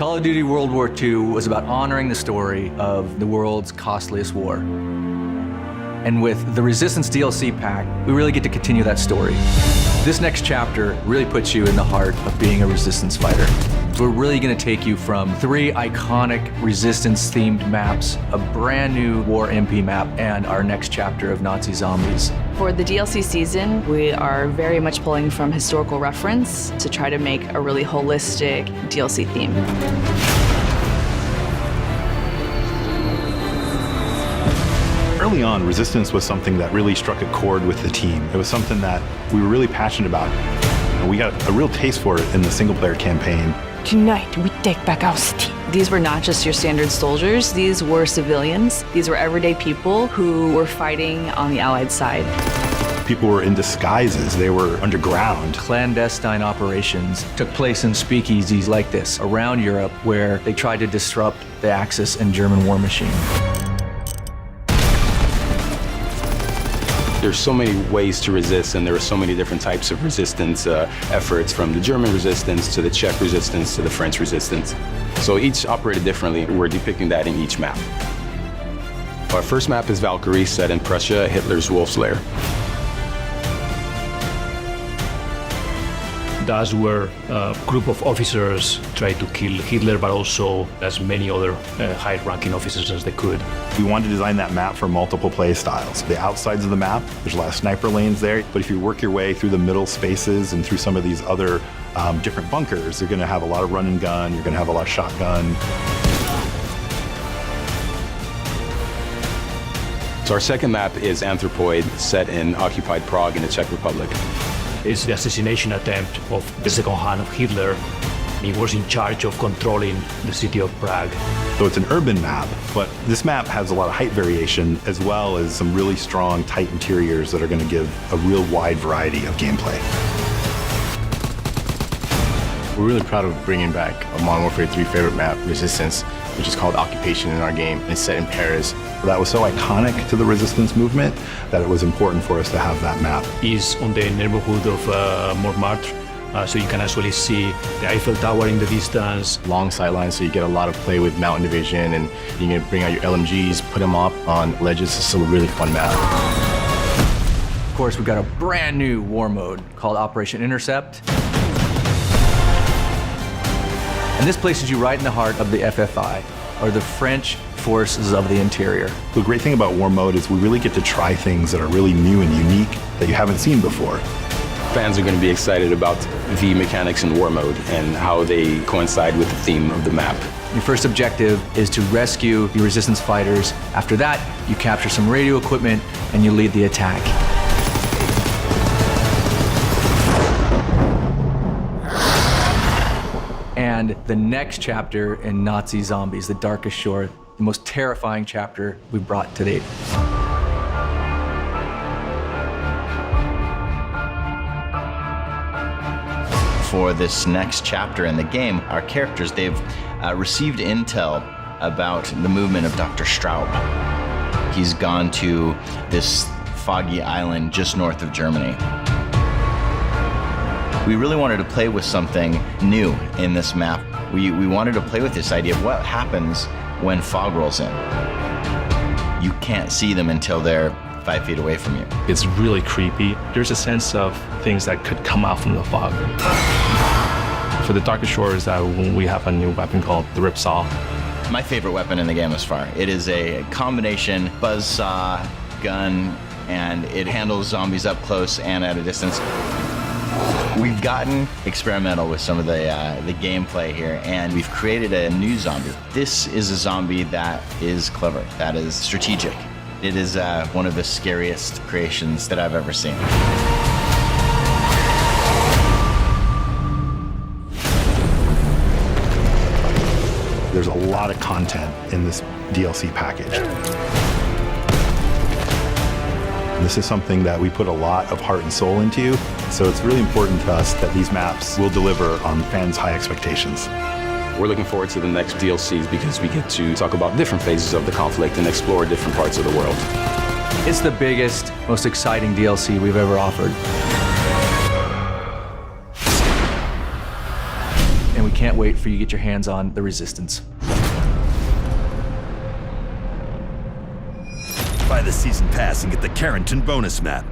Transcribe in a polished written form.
Call of Duty World War II was about honoring the story of the world's costliest war. And with the Resistance DLC pack, we really get to continue that story. This next chapter really puts you in the heart of being a Resistance fighter. So we're really gonna take you from 3 iconic Resistance-themed maps, a brand new War MP map, and our next chapter of Nazi zombies. For the DLC season, we are very much pulling from historical reference to try to make a really holistic DLC theme. Early on, Resistance was something that really struck a chord with the team. It was something that we were really passionate about. And we got a real taste for it in the single-player campaign. Tonight, we take back our city. These were not just your standard soldiers, these were civilians. These were everyday people who were fighting on the Allied side. People were in disguises, they were underground. Clandestine operations took place in speakeasies like this around Europe where they tried to disrupt the Axis and German war machine. There's so many ways to resist, and there are so many different types of resistance efforts, from the German resistance to the Czech resistance to the French resistance. So each operated differently. We're depicting that in each map. Our first map is Valkyrie, set in Prussia, Hitler's Wolf's Lair. That's where a group of officers tried to kill Hitler, but also as many other high-ranking officers as they could. We wanted to design that map for multiple play styles. The outsides of the map, there's a lot of sniper lanes there, but if you work your way through the middle spaces and through some of these other different bunkers, you're gonna have a lot of run and gun, you're gonna have a lot of shotgun. So our second map is Anthropoid, set in occupied Prague in the Czech Republic. It's the assassination attempt of the second hand of Hitler. He was in charge of controlling the city of Prague. So it's an urban map, but this map has a lot of height variation as well as some really strong, tight interiors that are going to give a real wide variety of gameplay. We're really proud of bringing back a Modern Warfare 3 favorite map, Resistance, which is called Occupation in our game, and it's set in Paris. That was so iconic to the Resistance movement that it was important for us to have that map. It's on the neighborhood of Montmartre, so you can actually see the Eiffel Tower in the distance. Long sightlines, so you get a lot of play with mountain division, and you can bring out your LMGs, put them up on ledges. It's still a really fun map. Of course, we've got a brand new war mode called Operation Intercept. And this places you right in the heart of the FFI, or the French Forces of the Interior. The great thing about War Mode is we really get to try things that are really new and unique that you haven't seen before. Fans are going to be excited about the mechanics in War Mode and how they coincide with the theme of the map. Your first objective is to rescue your Resistance fighters. After that, you capture some radio equipment and you lead the attack. And the next chapter in Nazi Zombies, The Darkest Shore, the most terrifying chapter we've brought to date. For this next chapter in the game, our characters, they've received intel about the movement of Dr. Straub. He's gone to this foggy island just north of Germany. We really wanted to play with something new in this map. We wanted to play with this idea of what happens when fog rolls in. You can't see them until they're 5 feet away from you. It's really creepy. There's a sense of things that could come out from the fog. For the Darkest Shores, we have a new weapon called the Ripsaw. My favorite weapon in the game thus far. It is a combination buzzsaw, gun, and it handles zombies up close and at a distance. We've gotten experimental with some of the gameplay here, and we've created a new zombie. This is a zombie that is clever, that is strategic. It is one of the scariest creations that I've ever seen. There's a lot of content in this DLC package. This is something that we put a lot of heart and soul into, so it's really important to us that these maps will deliver on fans' high expectations. We're looking forward to the next DLCs because we get to talk about different phases of the conflict and explore different parts of the world. It's the biggest, most exciting DLC we've ever offered. And we we can't wait for you to get your hands on the Resistance. Buy the season pass and get the Carrington bonus map.